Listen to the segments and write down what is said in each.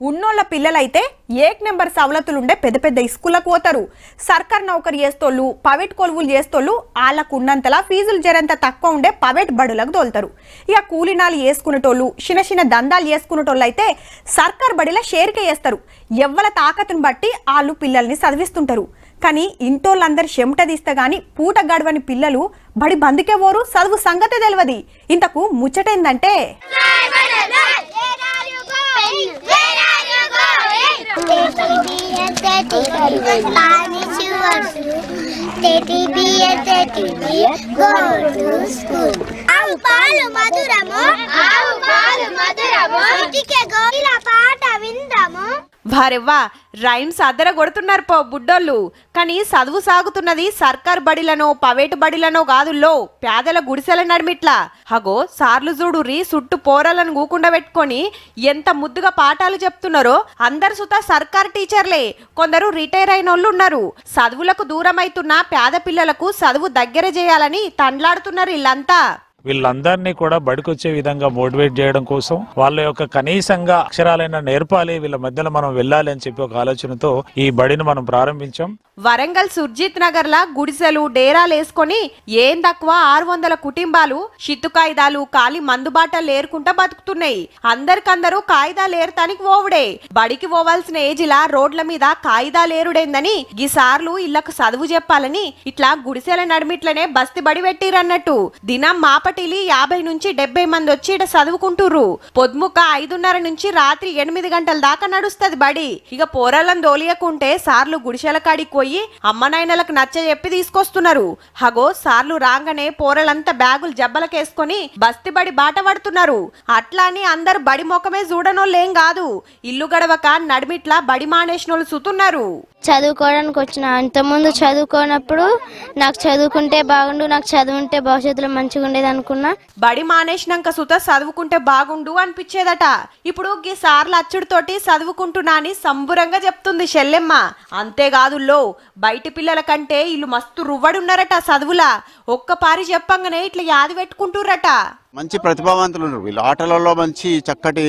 ఉన్నోళ్ళ పిల్లలైతే ఏక్ నెంబర్ సవలతులుండే పెద్ద పెద్ద స్కూళ్ళకు పోతారు. సర్కార్ నౌకరీ చేస్తోళ్ళు, ప్రైవేట్ కొలువులు చేస్తోళ్ళు వాళ్ళకు ఉన్నంతలా ఫీజులు జరంత తక్కువ ఉండే ప్రైవేట్ బడులకు తోలుతారు. ఇక కూలినాలు వేసుకునేటోళ్ళు, చిన్న చిన్న దందాలు చేసుకునేటోళ్ళు అయితే సర్కార్ బడిలో షేర్కే చేస్తారు. ఎవ్వల తాకతుని బట్టి వాళ్ళు పిల్లల్ని చదివిస్తుంటారు. కానీ ఇంటోళ్ళందరూ చెమట తీస్తే గాని పూట గడవని పిల్లలు బడి బందుకే పోరు, చదువు సంగతే తెలియదు. ఇంతకు ముచ్చటేందంటే భారెవ్వా రైమ్స్ అద్దర కొడుతున్నారు పో బుడ్డోళ్ళు. కానీ చదువు సాగుతున్నది సర్కార్ బడిలనో ప్రైవేట్ బడిలనో కాదుల్లో, పేదల గుడిసెల నడిమిట్లా. హగో సార్లు చూడుర్రి సుట్టు పోరలను గూకుండా పెట్టుకొని ఎంత ముద్దుగా పాఠాలు చెప్తున్నారో. అందరు సుతా సర్కార్ టీచర్లే, కొందరు రిటైర్ అయిన వాళ్ళు ఉన్నారు. చదువులకు దూరం అవుతున్న పేద పిల్లలకు చదువు దగ్గర చేయాలని తండ్లాడుతున్నారు వీళ్ళంతా. వీళ్ళందరినీ కూడా బడికొచ్చే విధంగా మోటివేట్ చేయడం కోసం వాళ్ళ యొక్క కనీసంగా అక్షరాలైనా నేర్పాలి, వీళ్ళ మధ్యలో మనం వెళ్ళాలి అని చెప్పి ఒక ఆలోచనతో ఈ బడిని మనం ప్రారంభించాం. వరంగల్ సుర్జిత్ నగర్ లా గుడిసెలు డేరాలు వేసుకొని ఏం తక్కువ 600 కుటుంబాలు షిత్తు కాయిదాలు ఖాళీ మందుబాటలు ఏరుకుంటా బతుకుతున్నాయి. అందరికందరూ కాయిదాలు ఏరతానికి ఓవుడే. బడికి పోవాల్సిన ఏజిలా రోడ్ల మీద కాయిదాలు ఏరుడైందని గీసార్లు ఇళ్లకు చదువు చెప్పాలని ఇట్లా గుడిసెల నడిమిట్లనే బస్తి బడి పెట్టిరన్నట్టు. దినం మాపటిలి 50 నుంచి 70 మంది వచ్చి ఇట చదువుకుంటుర్రు. పొద్దుముక్క 5:30 నుంచి రాత్రి 8 గంటల దాకా నడుస్తది బడి. ఇక పోరాలను దోలియకుంటే సార్లు గుడిసెల కాడికి పోయి అమ్మనాయనలకు నచ్చ చెప్పి తీసుకొస్తున్నారు. హగో సార్లు రాగానే పోరలంతా బ్యాగులు జబ్బలకేసుకొని బస్తి బడి బాట పడుతున్నారు. అట్లా అని అందరు బడి మొక్కమే చూడనోళ్ళేం కాదు. ఇల్లు గడవక నడిమిట్లా బడి మానేసినోళ్ళు సుతున్నారు. చదువుకోవడానికి వచ్చిన ఇంతకుముందు చదువుకోనప్పుడు నాకు చదువుకుంటే బాగుండు, నాకు చదువుంటే భవిష్యత్తులో మంచిగా ఉండేది అనుకున్నా. బడి మానేసినాక సుత చదువుకుంటే బాగుండు అనిపించేదట. ఇప్పుడు గీ సార్ల అచ్చుడితోటి చదువుకుంటున్నా అని సంబురంగా చెప్తుంది చెల్లెమ్మ. అంతేకాదుల్లో బయటి పిల్లల కంటే వీళ్ళు మస్తు రువ్వడున్నారట చదువులా. ఒక్కపారి చెప్పంగానే ఇట్లా యాది పెట్టుకుంటుర్రట. మంచి ప్రతిభావంతులు ఉన్నారు. వీళ్ళు ఆటలలో మంచి చక్కటి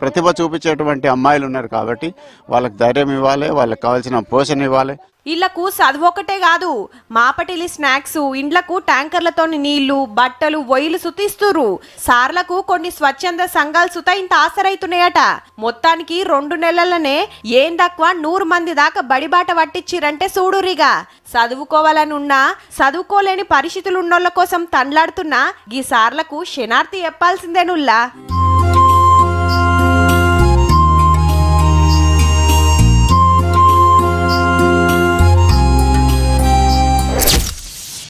ప్రతిభ చూపించేటువంటి అమ్మాయిలు ఉన్నారు కాబట్టి వాళ్ళకి ధైర్యం ఇవ్వాలి, వాళ్ళకి కావాల్సిన పోషణ ఇవ్వాలి. ఇళ్లకు చదువు ఒకటే కాదు, మాపటిలి స్నాక్స్, ఇండ్లకు ట్యాంకర్లతో నీళ్లు, బట్టలు, ఒయ్యిలు సుతిస్తురు. సార్లకు కొన్ని స్వచ్ఛంద సంఘాలు సుత ఇంత ఆసరైతున్నాయట. మొత్తానికి 2 నెలలనే ఏం తక్కువ 100 మంది దాకా బడిబాట పట్టించిరంటే చూడురిగా. చదువుకోవాలనున్నా చదువుకోలేని పరిస్థితులు ఉన్నోళ్ళ కోసం తండ్లాడుతున్నా ఈ సార్లకు శనార్థి చెప్పాల్సిందేనుల్లా.